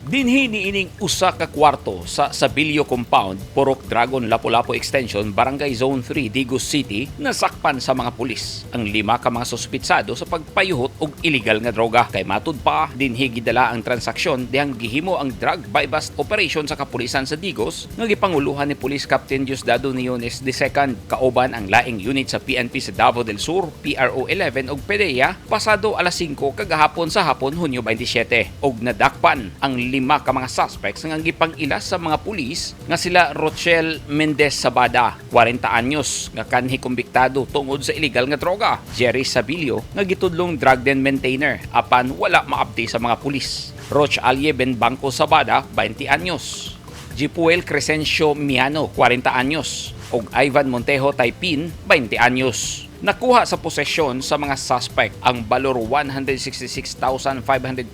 Dinhi niining usa ka kwarto sa Sabilio Compound, Purok Dragon, Lapu-Lapu Extension, Barangay Zone 3, Digos City, nasakpan sa mga pulis ang 5 ka mga suspitsado sa pagpayuhot og illegal nga droga. Kay matud pa, dinhi gidala ang transaksyon dihang gihimo ang drug buy-bust operation sa kapulisan sa Digos nga gipanguluhan ni Police Captain Diosdado Niones II, kauban ang laing unit sa PNP sa Davao del Sur, PRO 11 ug PDEA pasado alas 5 kagahapon sa hapon, Hunyo 27, og nadakpan ang 5 ka mga suspects nga gipang-ilas sa mga pulis nga sila Rochelle Mendez Sabada, 40 anyos, nga kanhi kumbiktado tungod sa illegal nga droga; Jerry Sabilio, nga gitudlong drug den maintainer apan wala maabdi sa mga pulis; Roch Alye Benbanco Sabada, 20 anyos; Jipuel Crescencio Miano, 40 anyos, ug Ivan Montejo Taipin, 20 anyos. Nakuha sa posesyon sa mga suspect ang balor 166,500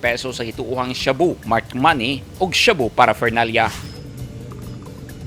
pesos sa hituuhang shabu, marked money, ug shabu paraphernalia.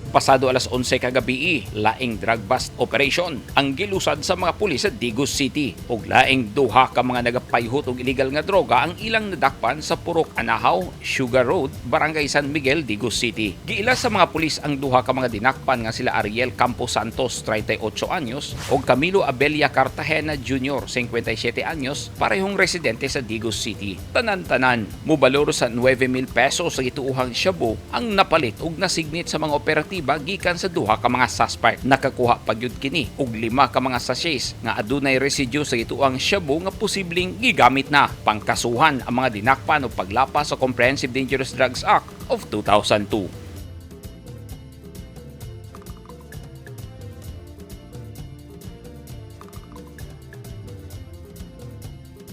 Pasado alas 11 kagabi, laing drug bust operation ang gilusad sa mga pulis sa Digos City, ug laing 2 ka mga nagapayhot og illegal nga droga ang ilang nadakpan sa Purok Anahaw, Sugar Road, Barangay San Miguel, Digos City. Giila sa mga pulis ang 2 ka mga dinakpan nga sila Ariel Campos Santos, 38 anyos, ug Camilo Abelia Cartagena Jr., 57 anyos, parehong residente sa Digos City. Tanan-tanan mobaloro sa 9,000 pesos sa gituuhang shabu ang napalit ug nasignit sa mga operatiba gikan sa 2 ka mga suspect. Nakakuha pagyud kini og 5 ka mga sachets nga adunay residue sa gituang shabu nga posibleng gigamit na pangkasuhan ang mga dinakpan o paglapas sa Comprehensive Dangerous Drugs Act of 2002.